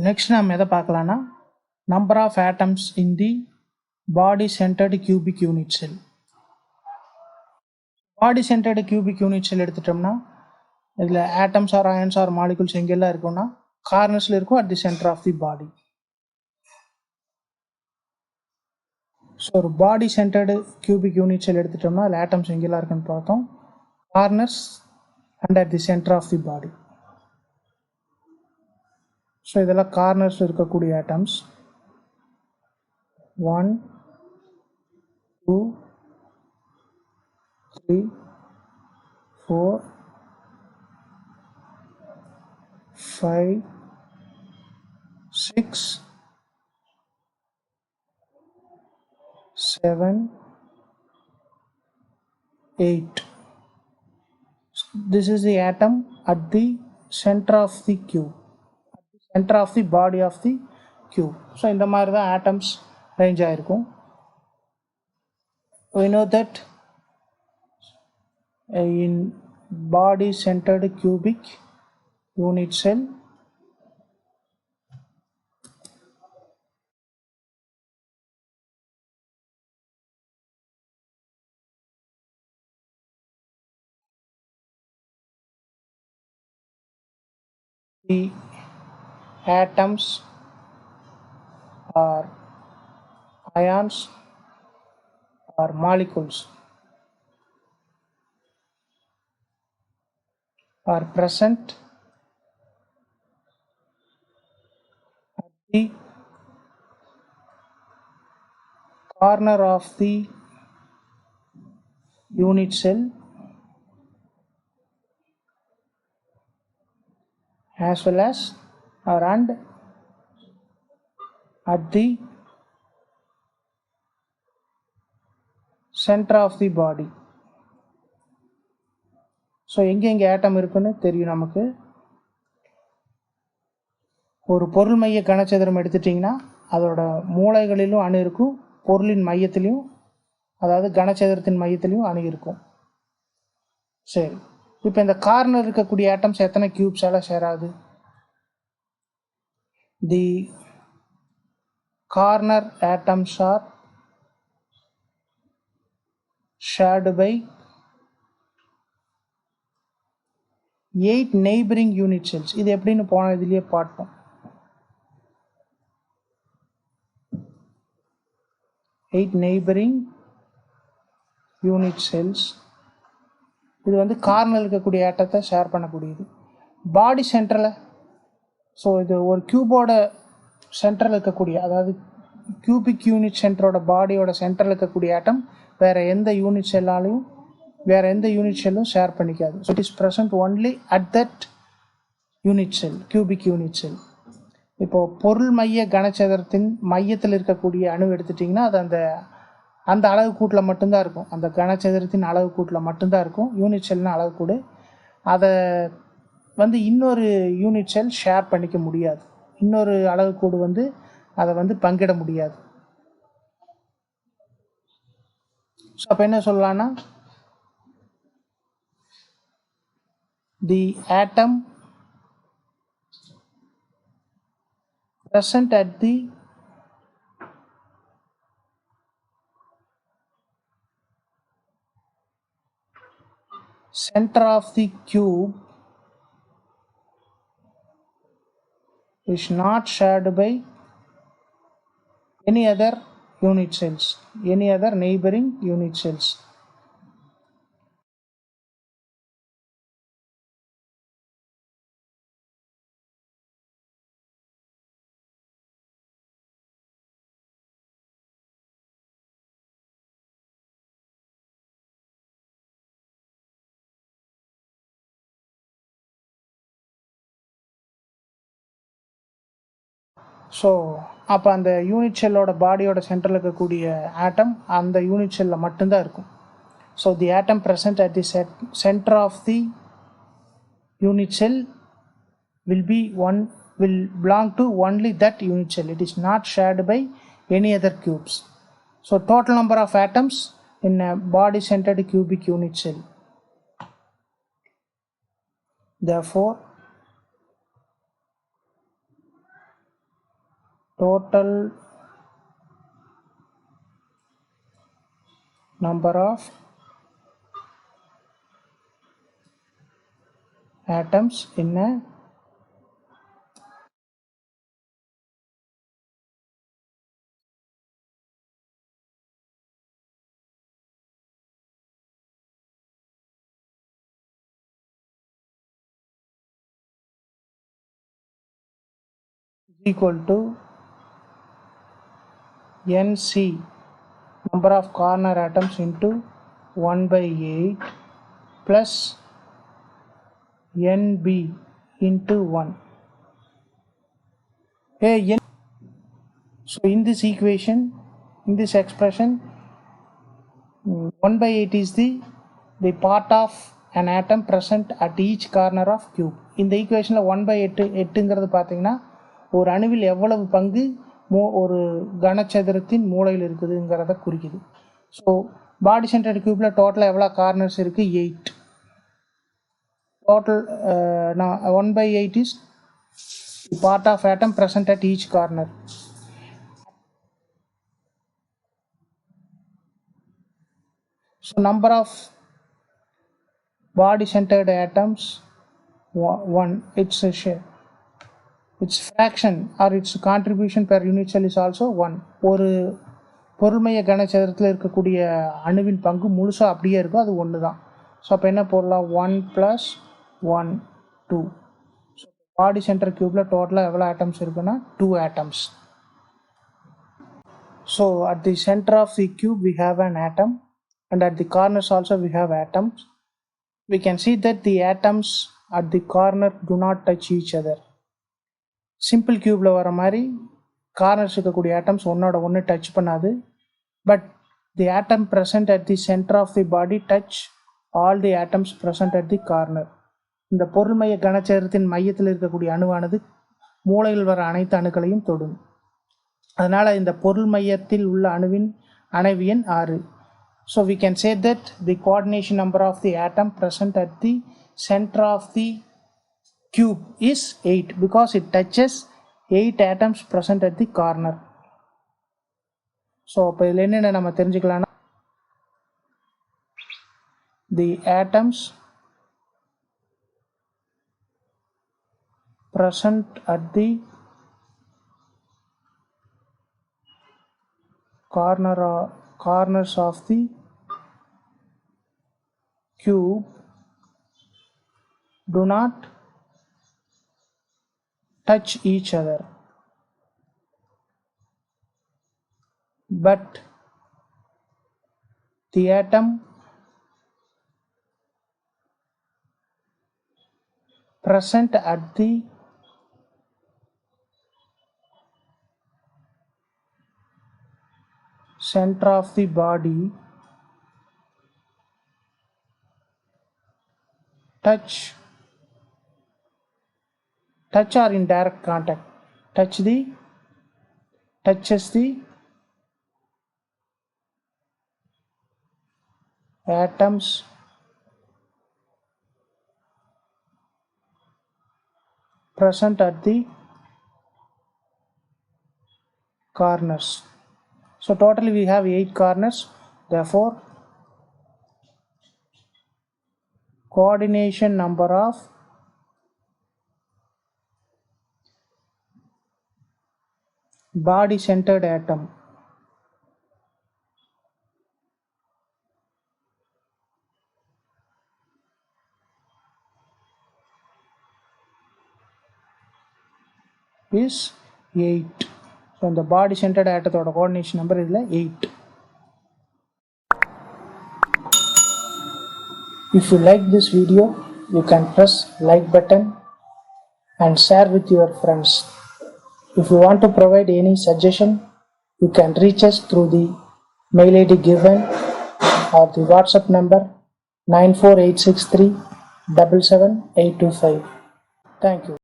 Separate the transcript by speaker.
Speaker 1: Next நம்ம எதை பார்க்கலான்னா number of atoms in the body centred cubic unit cell. Body centred cubic unit cell எடுத்துட்டோம்னா இதில் atoms or ions or molecules எங்கெல்லாம் இருக்கும்னா கார்னர்ஸில் இருக்கும் at the centre of the body. So ஒரு body centred cubic unit cell எடுத்துட்டோம்னா அதில் atoms எங்கெல்லாம் இருக்குன்னு பார்த்தோம். Corners and at the centre of the body. So இதெல்லாம் கார்னர்ஸ் இருக்கக்கூடிய atoms. 1 2 3 4 5 6 7 8. This is the atom at the center of the cube, at the center of the body of the cube. So இந்த மாதிரி தான் atoms arrange ஆயிருக்கும். We know that in body centered cubic unit cell the atoms or ions or molecules are present at the corner of the unit cell as well as or and at the center of the body. So எங்கே ஆட்டம் இருக்குன்னு தெரியும் நமக்கு. ஒரு பொருள் மைய கனசதுரம் எடுத்துட்டிங்கன்னா அதோட மூலைகளிலும் அணு இருக்கும், பொருளின் மையத்திலையும் அதாவது கனசதுரத்தின் மையத்திலையும் அணு இருக்கும். சரி, இப்போ இந்த கார்னர் இருக்கக்கூடிய ஆட்டம்ஸ் எத்தனை கியூப்ஸால் சேராது? தி corner atoms are shared by 8 neighboring unit cells. இது எப்படின்னு போன இதுலயே பார்த்தோம். 8 neighboring unit cells. இது வந்து கார்னர் இருக்கக்கூடிய ஆட்டத்தை ஷேர் பண்ணக்கூடியது. பாடி சென்டரில், ஸோ இது ஒரு கியூபோட சென்டரில் இருக்கக்கூடிய, அதாவது கியூபிக் யூனிட் சென்டரோட பாடியோட சென்டரில் இருக்கக்கூடிய ஆட்டம் வேறு எந்த யூனிட் செல்லாலையும் வேறு எந்த யூனிட் செல்லும் ஷேர் பண்ணிக்காது. So it is present only at that unit cell, cubic unit cell. இப்போது பொருள் மைய கனசதுரத்தின் மையத்தில் இருக்கக்கூடிய அணு எடுத்துட்டிங்கன்னா அது அந்த அளவு கூட்டில் மட்டும்தான் இருக்கும், அந்த கனசதுரத்தின் அளவு கூட்டில் மட்டும்தான் இருக்கும். யூனிட் செல்னு அளவு கூடு அதை வந்து இன்னொரு யூனிட் செல் ஷேர் பண்ணிக்க முடியாது, இன்னொரு அளவு கூடு வந்து அதை வந்து பங்கிட முடியாது. ஸோ அப்போ என்ன சொல்லலான்னா, தி ஆட்டம் present at the center of the cube is not shared by any other unit cells, any other neighboring unit cells. So அப்போ அந்த யூனிட் செல்லோட பாடியோட சென்டரில் இருக்கக்கூடிய ஆட்டம் அந்த யூனிட் செல்லில் மட்டும்தான் இருக்கும். So the atom present at the centre of the unit cell will belong to only that unit cell. It is not shared by any other cubes. So total number of atoms in a body centered cubic unit cell. Therefore total number of atoms in a equal to NC, number of corner atoms, into 1/8 plus NB into 1. So in this equation, in this expression, 1/8 is the part of an atom present at each corner of cube. இந்த ஈக்குவேஷனில் 1/8 பார்த்தீங்கன்னா ஒரு அணுவில் எவ்வளவு பங்கு ஒரு கனசதுரத்தின் மூலையில் இருக்குதுங்கிறத குறிக்குது. ஸோ பாடி சென்டர்டு கியூப்பில் டோட்டலாக எவ்வளோ கார்னர்ஸ் இருக்குது? 8. Total 1/8 is the part of atom present at each corner. So number of body centered atoms 1. Its fraction or its contribution per unit cell is also 1. ஒரு பொருள்மைய கனசதுரத்தில் இருக்கக்கூடிய அணுவின் பங்கு முழுசாக அப்படியே இருக்கும், அது 1 தான். ஸோ அப்போ என்ன போடலாம்? 1 + 1 2. ஸோ பாடி சென்டர் கியூப்பில் டோட்டலாக எவ்வளோ ஆட்டம்ஸ் இருக்குன்னா 2 atoms. So at the center of the cube we have an atom, and at the corners also we have atoms. We can see that the atoms at the corner do not touch each other. Simple கியூப்பில் வர மாதிரி corners இருக்கக்கூடிய atoms ஒன்னோட ஒன்று touch பண்ணாது. But the atom present at the centre of the body touch all the atoms present at the corner. இந்த பொருள்மைய கனசதுரத்தின் மையத்தில் இருக்கக்கூடிய அணுவானது மூலையில் வர அனைத்து அணுக்களையும் தொடும். அதனால் இந்த பொருள் மையத்தில் உள்ள அணுவின் அணைவு எண் 6. So we can say that the coordination number of the atom present at the center of the cube is 8 because it touches 8 atoms present at the corner. So இப்போ இதில் என்னென்ன நம்ம தெரிஞ்சுக்கலாம்னா, the atoms present at the corners of the cube do not touch each other, but the atom present at the center of the body touches or in direct contact touches the atoms present at the corners. So totally we have 8 corners. Therefore coordination number of body centered atom is 8. So இந்த body centered atomோட coordination number இதில் 8. If you like this video, you can press like button and share with your friends. If you want to provide any suggestion, you can reach us through the mail ID given or the WhatsApp number 94863 77825. Thank you.